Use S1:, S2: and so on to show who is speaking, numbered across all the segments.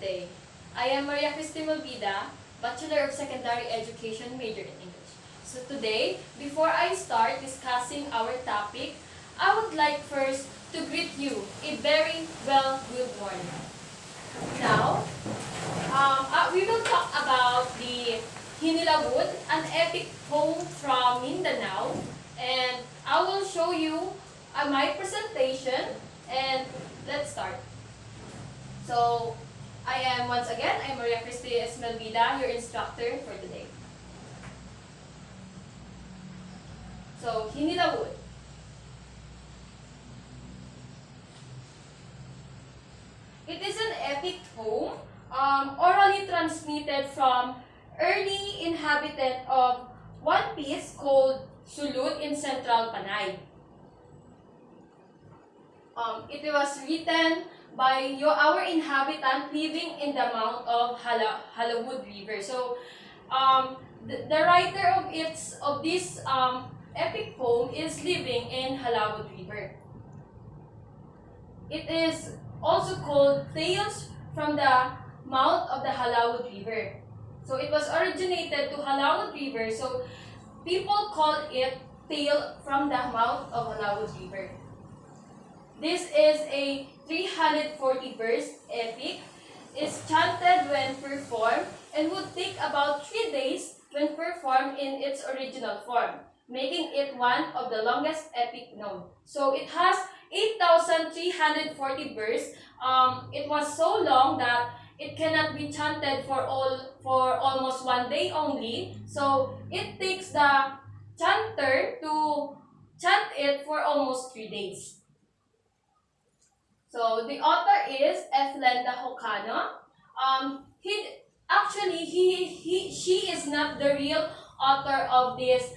S1: day. I am Maria Cristy Malvida, Bachelor of Secondary Education, major in English. So today, before I start discussing our topic, I would like first to greet you a very good morning. Now, we will talk about the Hinilawud, an epic poem from Mindanao, and I will show you my presentation, and let's start. So, I'm Maria Cristy Esmelvida, your instructor for today. So, Hinilawud. It is an epic poem, orally transmitted from early inhabitant of one piece called Sulud in central Panay. It was written by our inhabitant living in the mouth of Halawud River. So, the writer of this epic poem is living in Halawud River. It is also called Tales from the Mouth of the Halawud River. So it was originated to Halawud River, so people call it Tale from the Mouth of Halawud River. This is a 340 verse epic. It's chanted when performed and would take about 3 days when performed in its original form, making it one of the longest epic known. So it has 8,340 verse. It was so long that it cannot be chanted for almost 1 day only. So it takes the chanter to chant it for almost 3 days. So the author is Ethlenda Hocano. She is not the real author of this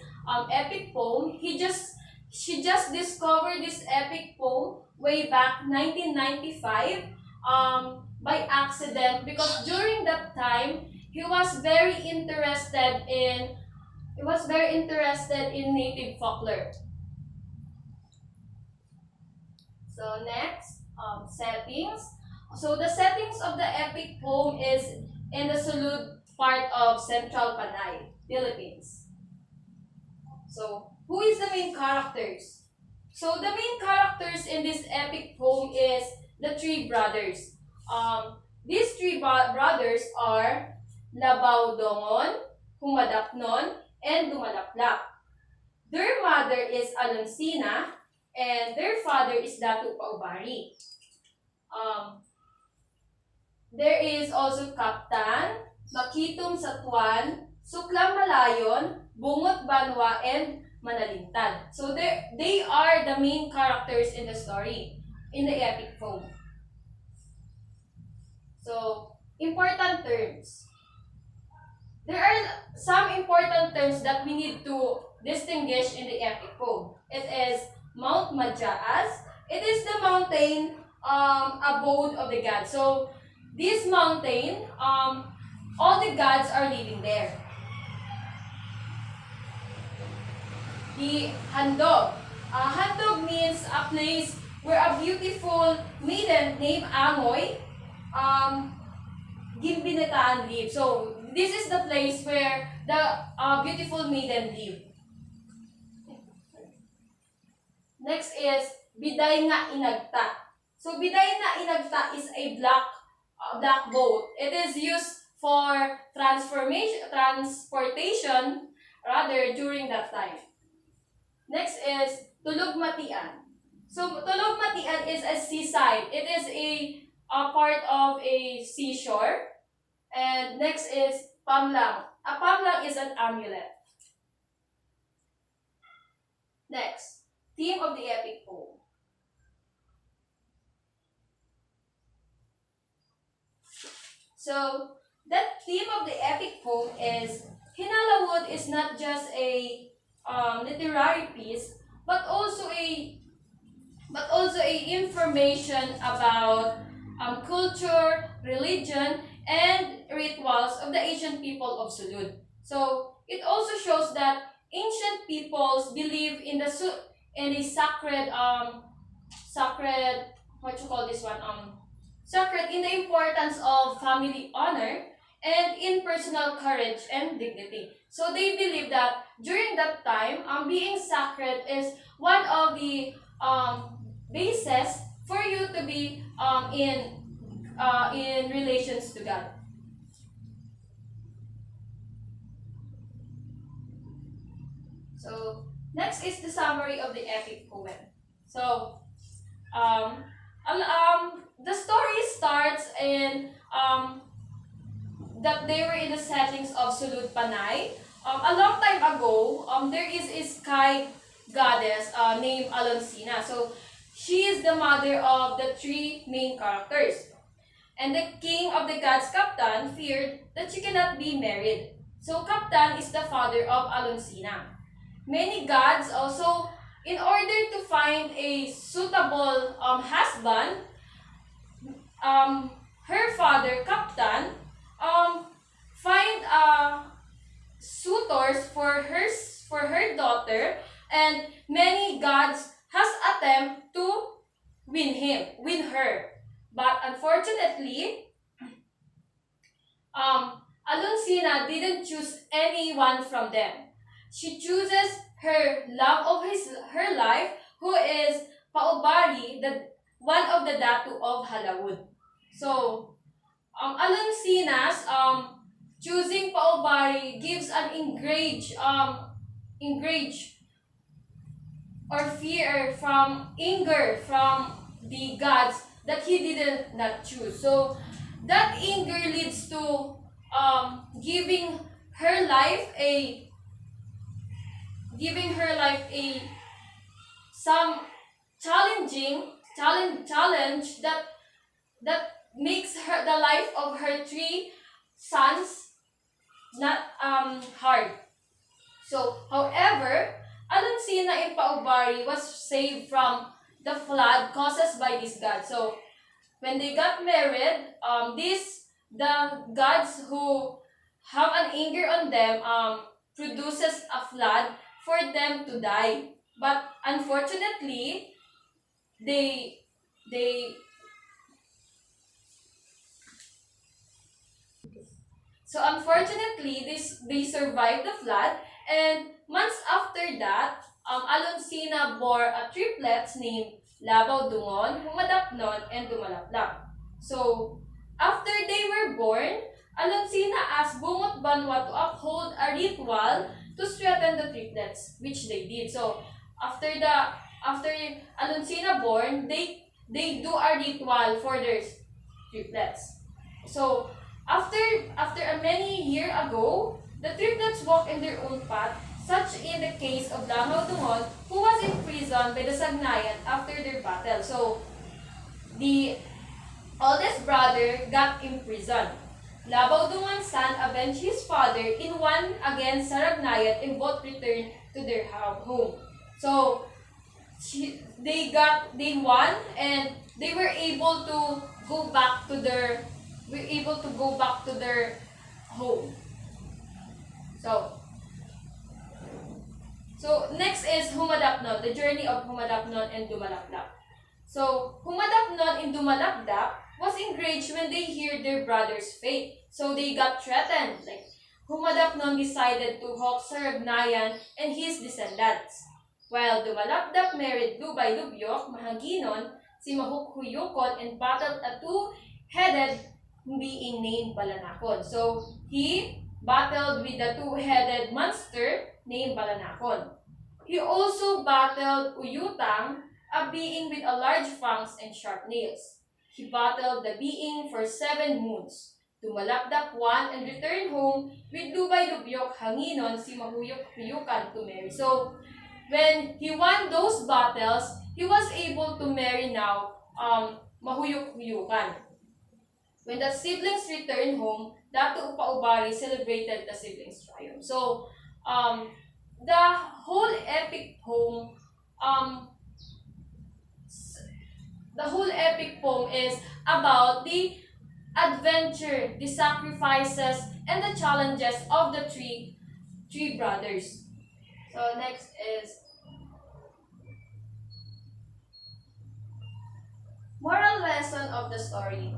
S1: epic poem. She just discovered this epic poem way back 1995 by accident, because during that time he was very interested in native folklore. So next, settings. So the settings of the epic poem is in the Sulud part of Central Panay, Philippines. So who is the main characters? So the main characters in this epic poem is the 3 brothers. These 3 brothers are Labaw Dongon, Humadapnon, and Dumalaplap. Their mother is Alonsina, and their father is Datu Paubari. There is also Kaptan, Makitum Satuan, Suklam Malayon, Bungot Banwa, and Manalintan. So they are the main characters in the story, in the epic poem. So, important terms. There are some important terms that we need to distinguish in the epic poem. It is Mount Madjaas. It is the mountain abode of the gods. So, this mountain, all the gods are living there. The Handog. Handog means a place where a beautiful maiden named Angoy Gimbinataan live. So, this is the place where the beautiful maiden live. Next is Biday nga Inagta. So, Biday nga Inagta is a black boat. It is used for transportation during that time. Next is Tulog Matian. So Tulog Matian is a seaside. It is a part of a seashore. And next is Pamlang. A Pamlang is an amulet. Next, theme of the epic poem. So that theme of the epic poem is Hinilawud is not just a literary piece, but also a information about culture, religion, and rituals of the ancient people of Sulud. So it also shows that ancient peoples believe in the sacred what you call this one sacred in the importance of family honor and in personal courage and dignity. So they believe that during that time, being sacred is one of the bases for you to be in relations to God. So next is the summary of the epic poem. So um, the story starts in that they were in the settings of Sulud Panay. A long time ago, there is a sky goddess named Alonsina. So she is the mother of the three main characters. And the king of the gods, Kaptan, feared that she cannot be married. So Kaptan is the father of Alonsina. Many gods also, in order to find a suitable husband, her father, Kaptan, find suitors for her daughter, and many gods has attempt to win her. But unfortunately, Alonsina didn't choose anyone from them. She chooses her love of her life, who is Paubari, the one of the Datu of Halawud. So, Alonsina's choosing Paubari gives an enrage or fear from anger from the gods that he did not choose. So that anger leads to giving her life a some challenge that makes her the life of her three sons not hard. So however, Alonsina in Paubari was saved from the flood caused by this god. So when they got married, the gods who have an anger on them produces a flood for them to die. But unfortunately, they they so unfortunately they survived the flood, and months after that, Alonsina bore a triplets named Labaw Dungon, Humadapnon, and Dumalaplap. So after they were born, Alonsina asked Bungot Banwa to uphold a ritual to strengthen the triplets, which they did. So after Alonsina born, they do a ritual for their triplets. So after a many year ago, the triplets walk in their own path, such in the case of Langaw Dungon, who was imprisoned by the Sagnayan after their battle. So the oldest brother got imprisoned. Labaw Dungan's son avenged his father in one against Saragnayat, and both returned to their home. So they won, and they were able to go back to their home. So next is Humadapnon, the journey of Humadapnon and Dumalaplap. So Humadapnon and Dumalapdap was enraged when they heard their brother's fate. So they got threatened. Like Humadapnon decided to hawk Saragnayan and his descendants. While Dumalapdap married Lubay Lubyok, Mahaginon, si Mahukhuyukon, and battled a two-headed being named Balanakon. So he battled with the two-headed monster named Balanakon. He also battled Uyutang, a being with a large fangs and sharp nails. He battled the being for 7 moons. Dumalapdap won and returned home with Lubay Lubyok, Hanginon, si Mahuyuk-Huyukan to marry. So when he won those battles, he was able to marry now Mahuyuk-Huyukan. When the siblings returned home, Datu Upaubari celebrated the siblings' triumph. So the whole epic poem is about the adventure, the sacrifices, and the challenges of the three brothers. So Moral lesson of the story.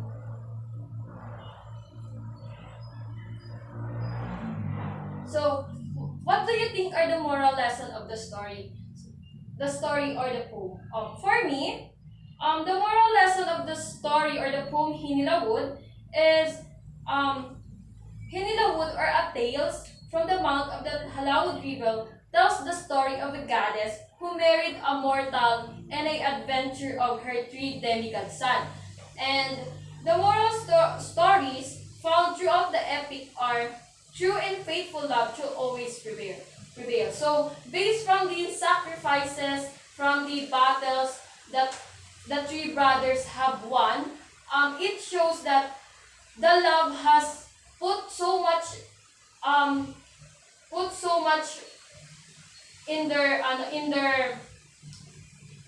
S1: So, what do you think are the moral lesson of the story? The story or the poem? For me, the moral lesson of the story or the poem Hinilawod is Hinilawod or a tales from the mouth of the Halawod River tells the story of a goddess who married a mortal and a adventure of her three demigod sons. And the moral stories found throughout the epic are true and faithful love shall always prevail. So based from the sacrifices, from the battles that the three brothers have won, it shows that the love has put so much um put so much in their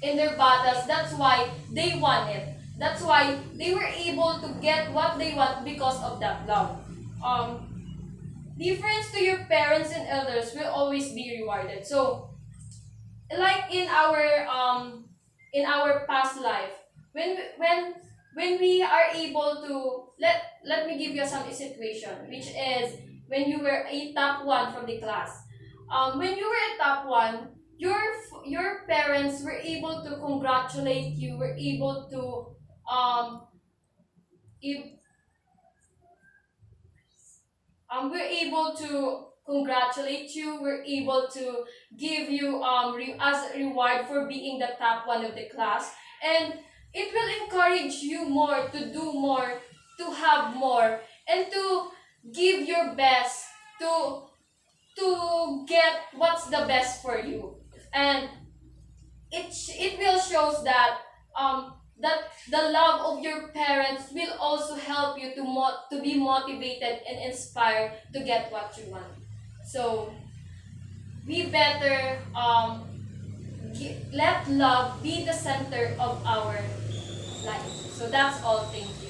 S1: in their battles. That's why they won it. That's why they were able to get what they want because of that love. Difference to your parents and elders will always be rewarded. So, like in our past life, when we are able to let me give you some situation, which is when you were a top one from the class. When you were a top one, your parents were able to congratulate you, were able to if we're able to congratulate you, we're able to give you as a reward for being the top one of the class, and it will encourage you more to do more, to have more, and to give your best to get what's the best for you. And it will shows that the love of your parents will also help you to be motivated and inspired to get what you want. So we better let love be the center of our life. So that's all. Thank you.